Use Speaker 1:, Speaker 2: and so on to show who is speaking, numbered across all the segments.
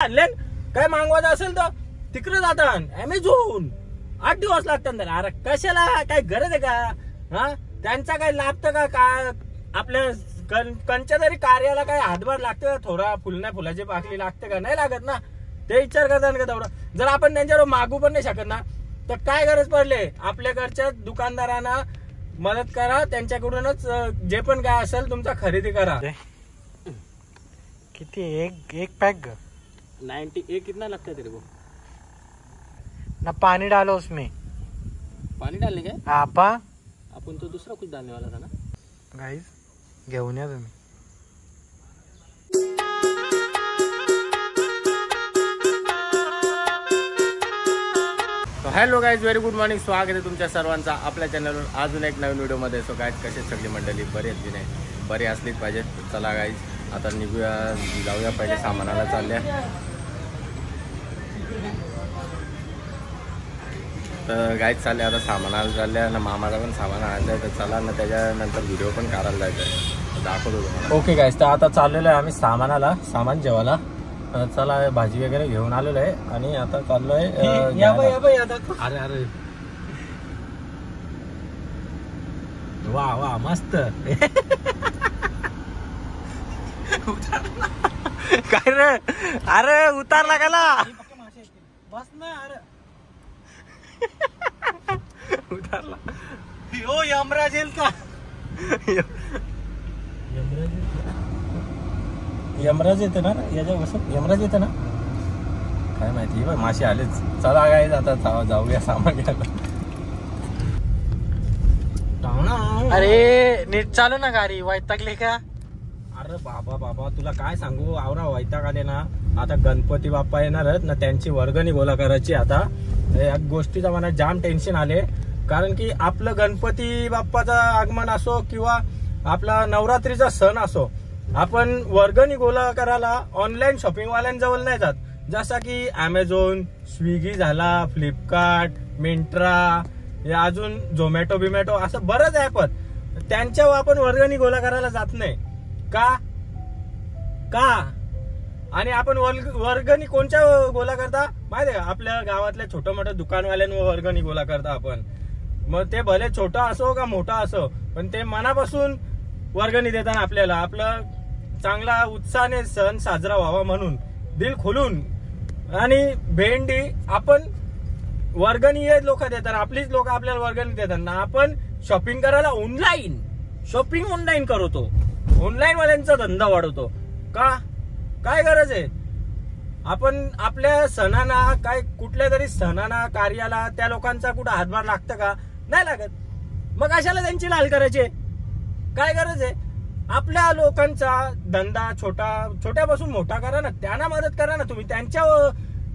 Speaker 1: आणलेन काय मागवायचं असेल तर तिकडे जातात अमेझॉन 8 दिवस लागतात. अरे कशाला काय गरज आहे का? हा त्यांचा काय लाभतं का? काय आपल्या कंच्या तरी कार्याला काय हातभार लागतं का? थोडा फुलाची पाकळी लागते का? नाही लागत ना. ते विचार करतात का तेवढं? जर आपण त्यांच्यावर मागू पण नाही शकत ना तर काय गरज पडले? आपल्या घरच्या दुकानदारांना मदत करा, त्यांच्याकडूनच जे पण काय असेल तुमचा खरेदी करा.
Speaker 2: किती एक पैक
Speaker 1: 91 कितना लगता है तेरे को?
Speaker 2: ना पानी डालो उसमें.
Speaker 1: पानी डालने का?
Speaker 2: आपा
Speaker 1: अपन तो दूसरा कुछ डालने वाला था ना.
Speaker 2: गाईज घेऊन या तुम्ही.
Speaker 1: Hello guys, very good morning. स्वागत आहे तुमच्या सर्वांचा आपल्या चॅनलवर अजून एक नवीन व्हिडिओमध्ये. सो गाईज कसे सगळी मंडळी बरी आहेत की नाही? बरी असलीच पाहिजे. चला गाईज आता निघूया, जाऊया. पहिले सामानाला चालल्या. तर गाईज चालले आता सामानाला चालल्या ना. मामाला पण सामान आणायचं आहे तर चला ना, त्याच्यानंतर व्हिडिओ पण करायला जायचं आहे, दाखवतो तुम्हाला. ओके गाईज, तर आता चाललेलो आहे आम्ही सामानाला, सामान जेवायला. चला भाजी वगैरे घेऊन आलेलो आहे आणि आता चाललोय. अरे अरे वा वा मस्त.
Speaker 2: काय रे? अरे उतारला गेला
Speaker 1: बस ना. अरे
Speaker 2: उतारला. हो यमराज येईल का?
Speaker 1: यमराज येते ना याच्या बसून? यमराज येते ना काय माहिती. मासे आलेच. चला काय आता जाऊया सामान घ्यायला.
Speaker 2: अरे नीट चालू ना गाडी, वैतागली का?
Speaker 1: अरे बाबा तुला काय सांगू, आवरा वैताग आले ना. आता गणपती बाप्पा येणार आहेत ना, त्यांची वर्गणी गोळा करायची. आता या गोष्टीचा मला जाम टेन्शन आले, कारण की आपलं गणपती बाप्पाचं आगमन असो किंवा आपला नवरात्रीचा सण असो, आपण वर्गणी गोळा करायला ऑनलाईन शॉपिंग वाल्यांजवळ नाही जात. जसा की अमेझॉन, स्विगी झाला, फ्लिपकार्ट, मिंट्रा, अजून झोमॅटो बिमॅटो असं बरंच ऍप आहेत. त्यांच्यावर आपण वर्गणी गोळा करायला जात नाही का? आणि आपण वर्गणी कोणच्या गोळा करता माहिती आहे का? आपल्या गावातल्या छोट्या मोठ्या दुकानवाल्यांवर वर्गणी गोळा करता आपण. मग ते भले छोटा असो का मोठा असो, पण ते मनापासून वर्गणी देताना आपल्याला आपलं चांगला उत्साहाने सण साजरा व्हावा म्हणून दिल खोलून. आणि भेंडी आपण वर्गणी हे लोक देतात, आपलीच लोक आपल्याला वर्गणी देतात ना. आपण शॉपिंग करायला ऑनलाईन शॉपिंग ऑनलाईन करतो, ऑनलाईन वाल्यांचा धंदा वाढवतो का? काय गरज आहे? आपण आपल्या सणाना, काय कुठल्या तरी सणाना कार्याला त्या लोकांचा कुठं हातभार लागतं का? नाही लागत. मग कशाला त्यांची लाल करायचे? काय गरज आहे? आपल्या लोकांचा धंदा छोट्यापासून मोठा करा ना, त्यांना मदत करा ना. तुम्ही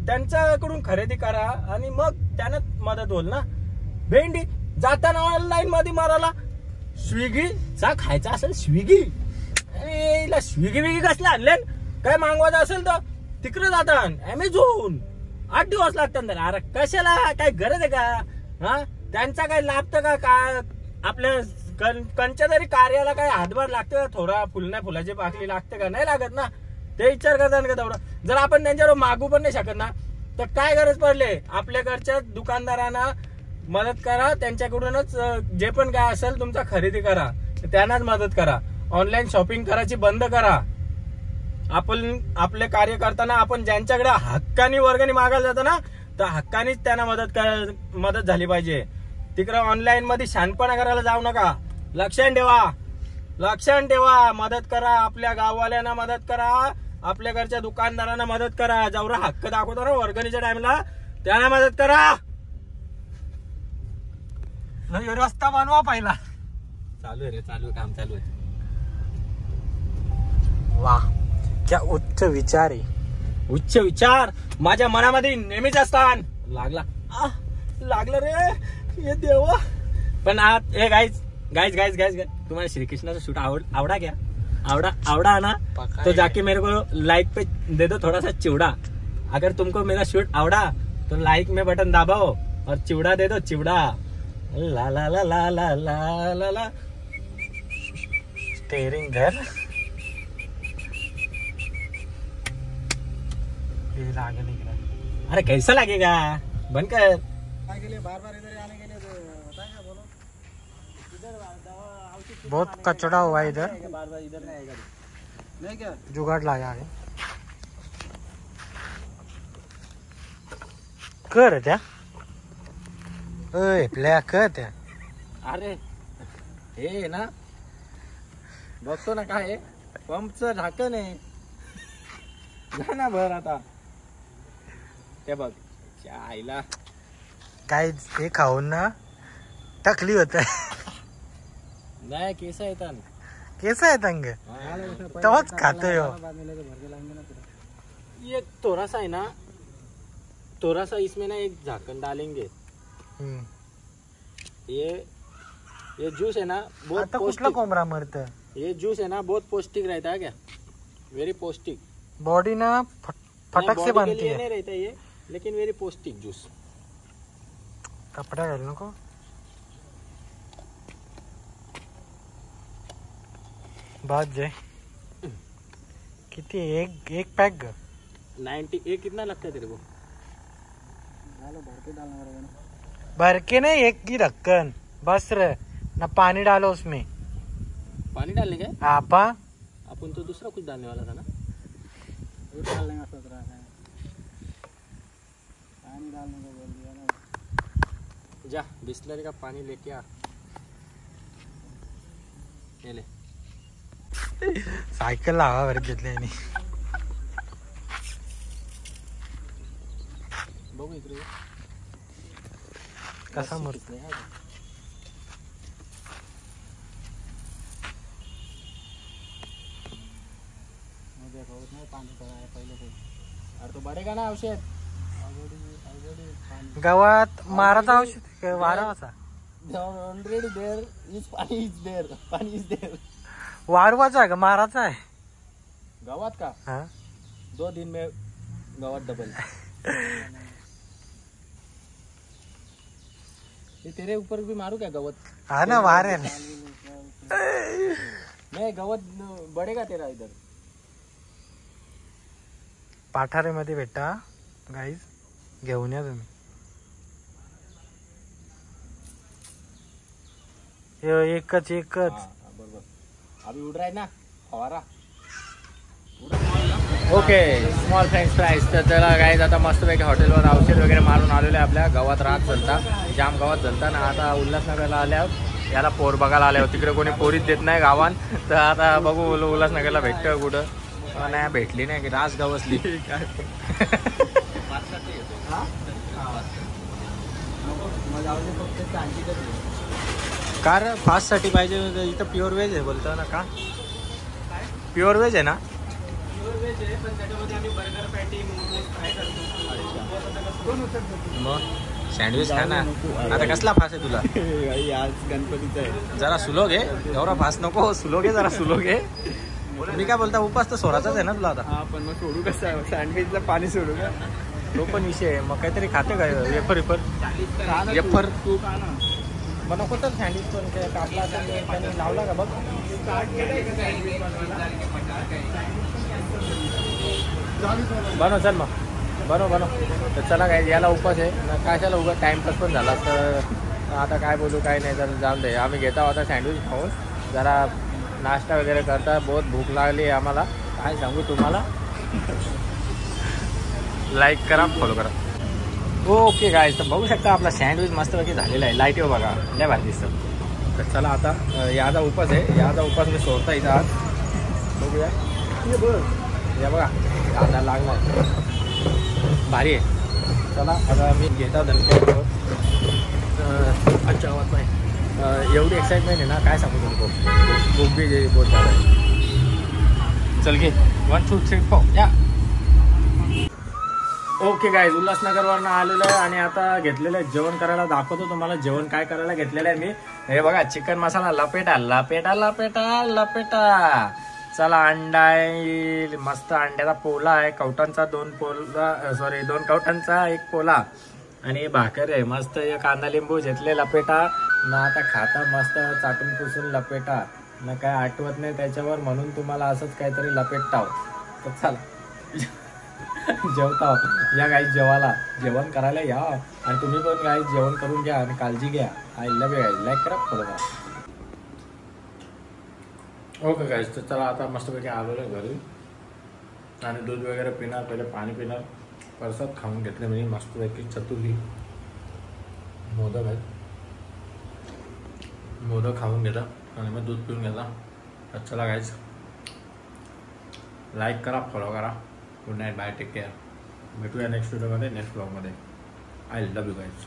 Speaker 1: त्यांच्याकडून खरेदी करा आणि मग त्यांना मदत होईल ना. भेंडी जाताना ऑनलाईन मध्ये मारायला स्विगीचा खायचा असेल, स्विगी कसला आणले? काय मागवायचं असेल तर तिकडे जातात अमेझॉन 8 दिवस लागतात. अरे कशाला काय गरज आहे का? हा त्यांचा काय लाभतं का? काय आपल्या कंच्या तरी कार्याला काय हातभार लागतं का? थोडा फुलाची पाकळी लागते का? नाही लागत ना. ते विचार करतात का तेवढं? जर आपण त्यांच्यावर मागू पण नाही शकत ना तर काय गरज पडले? आपल्या घरच्या दुकानदारांना मदत करा, त्यांच्याकडूनच जे पण काय असेल तुमचा खरेदी करा, त्यांनाच मदत करा. ऑनलाईन शॉपिंग करायची बंद करा. आपण आपले कार्य करताना आपण ज्यांच्याकडे हक्कानी वर्गणी मागायला जातो ना, तर हक्कानीच त्यांना मदत झाली पाहिजे. तिकडे ऑनलाईन मध्ये शानपणा करायला जाऊ नका. लक्षात ठेवा. मदत करा, आपल्या गाववाल्यांना मदत करा, आपल्या घरच्या दुकानदारांना मदत करा. जेवढा हक्क दाखवतो ना वर्गणीच्या टाइमला, त्यांना मदत करा.
Speaker 2: रस्ता बनवा पहिला.
Speaker 1: चालू आहे काम चालू आहे.
Speaker 2: वा क्या उच्च विचार आहे.
Speaker 1: उच्च विचार माझ्या मनामध्ये नेहमीच असतात. लागलं रे हे देवा. पण हे गाईज तुम्हाला श्रीकृष्णाचा शूट आवड़ा क्या? आवड़ा ना तो जाके मेरे को लाइक पे दे दो थोड़ा सा चिवड़ा. अगर तुमको मेरा शूट आवड़ा तो लाइक में बटन दबाओ और चिवड़ा दे दो. चिवड़ा ला ला ला ला ला ला ला ला.
Speaker 2: स्टेरिंग धर.
Speaker 3: ये लागे नहीं गिरा।
Speaker 1: अरे कैसा लगेगा, बंद कर।
Speaker 2: बार-बार इधर आने के लिए बताएगा, बोलो।
Speaker 3: बहुत कचड़ा हुआ है इधर,
Speaker 1: बार-बार इधर नहीं आएगा।
Speaker 2: नहीं क्या
Speaker 3: जुगाड़ लाया है कर त्या अय प्ले कर त्या
Speaker 1: अरे हे ना, बघतो ना काय पंपचं ढाकण आहे, जा ना भर आता. ते बघ च्या आईला
Speaker 3: काय हे खाऊन ना टकली होत आहे.
Speaker 1: नाही केस येतात.
Speaker 3: कैसा है तंग तवच खाते हो.
Speaker 1: ये थोड़ा सा है ना, थोड़ा सा इसमें ना एक झाकन डालेंगे. ये जूस है ना बहुत
Speaker 3: आता कुठला
Speaker 1: पौष्टिक.
Speaker 3: कोंबडा मरत.
Speaker 1: ये जूस है ना बहुत पौष्टिक रहता है क्या, वेरी पौष्टिक.
Speaker 3: बॉडी ना फटक से बनती है.
Speaker 1: नहीं रहता ये, लेकिन वेरी पौष्टिक जूस.
Speaker 3: कपडा घाल नको. बात जय किती एक पैक
Speaker 1: 90 ये कितना लगता है तेरे को.
Speaker 3: भर के नहीं एक की ढक्कन बस रे ना पानी डालो उसमें.
Speaker 1: पानी डालने का है?
Speaker 3: आपा
Speaker 1: अपन तो दूसरा कुछ डालने वाला था ना.
Speaker 2: डालने का सोच रहा है, पानी डालने को बोल दिया ना.
Speaker 1: जा बिस्लरी का पानी लेके आ. ये ले.
Speaker 3: सायकल लावा बरं घेतल्याने.
Speaker 1: बघू इकडे
Speaker 3: कसा मरतो.
Speaker 2: पानी पड़ा है पहले से.
Speaker 1: अरे तो बढ़ेगा ना औषध.
Speaker 3: गावात माराचा औषध वाराचा
Speaker 1: ऑलरेडी देर इज पाणी इज देर, पाणी इज देर.
Speaker 3: वारवाचा आहे का माराचा आहे.
Speaker 1: गावात का
Speaker 3: हा
Speaker 1: 2 दिन में गावात डबल. ये तेरे ऊपर भी मारू क्या गवत.
Speaker 3: हा ना मारेल.
Speaker 1: नहीं गवत बढ़ेगा तेरा इधर.
Speaker 3: पाठारे मध्ये भेटा गाईज, घेऊन या तुम्ही. एकच
Speaker 1: बरोबर. अभी उड़ रहा है ना फवारा. Okay small French fries. तर चला गाईज आता मस्तपैकी हॉटेलवर औषध वगैरे मारून आलेले आपल्या गावात रात चलता, जाम गावात चलता ना. आता उल्हासनगरला आल्यावर याला पोर बघायला आल्यावर तिकडे कोणी पोरीच देत नाही गावात. तर आता बघू उल्हासनगरला भेटतं कुठं. नाही भेटली नाही की रास गावसली काय. कार फास्ट साठी पाहिजे. इथं प्युअर व्हेज आहे बोलतो ना का. प्युअर व्हेज आहे ना. मग सँडविच खा ना. आता कसला फास्ट आहे तुला.
Speaker 2: आज गणपतीचा आहे.
Speaker 1: जरा सुलो घे, एवढा फास्ट नको. सुलो घे, जरा सुलो घे. मी काय बोलता उपास तर सोराचाच आहे ना तुला आता.
Speaker 2: हा पण मग सोडू कसं सँडविचला पाणी सोडू का.
Speaker 1: तो पण विषय आहे. मग काहीतरी खाते काय वेफर वेफर
Speaker 2: तू खा ना.
Speaker 1: मग नको तर सँडविच पण ते कापला असेल त्याने लावला का बघ. बनव चल मग बनव. तर चला काय याला उपास आहे कशाला उगा टाइमपास पण झाला. तर आता काय बोलू काय नाही. तर जाऊन दे. आम्ही घेता होता सँडविच खाऊन जरा नाश्ता वगैरे करता. बहुत भूक लागली आहे आम्हाला. काय सांगू तुम्हाला. लाईक करा, फॉलो करा. ओके गाईज, तर बघू शकता आपला सँडविच मस्तपैकी झालेला आहे. लाईट बघा लय भारी दिसतं. तर चला आता याचा उपास आहे. याचा उपास मी सोडता इथं आज. बघूया या बघा आता लागला भारी आहे. चला आता मी घेता धनके. अच्छा आवाज नाही. एवढी एक्साइटमेंट आहे ना काय सांगू तुमको. भूक भी बहुत ज़्यादा आहे. चल घे 1 2 3 4 या. ओके गाईज, उल्हासनगरवरनं आलेलं आहे आणि आता घेतलेलं आहे जेवण करायला. दाखवतो तुम्हाला जेवण काय करायला घेतलेलं आहे मी. हे बघा चिकन मसाला लपेटा लपेटा लपेटा लपेटा. चला अंडा आहे मस्त. अंड्याचा पोला आहे. कवटांचा 2 कवटांचा 1 पोला आणि भाकर आहे मस्त. कांदा लिंबू घेतले लपेटा ना. आता खाता मस्त चाटून पुसून लपेटा ना. काय आठवत नाही त्याच्यावर म्हणून तुम्हाला असंच काहीतरी लपेटाव. तर चला जेवता या गाईस जेवायला जेवण करायला या आणि तुम्ही पण गाईस जेवण करून घ्या आणि काळजी घ्या. I love you guys. Like करा फॉलो करा. ओके गाईस तर चला आता मस्तपैकी आलेलो आहे घरी आणि दूध वगैरे पिणार पहिले पाणी पिणार परसाद खाऊन घेतले म्हणजे मस्तपैकी चतुर्ली मोदक आहेत मोदक खाऊन घेता आणि मग दूध पिऊन घेता. तर चला गाईस लाईक करा फॉलो करा. Good night bye take care. भेटूया नेक्स्ट व्हिडिओमध्ये नेक्स्ट ब्लॉगमध्ये. I love you guys.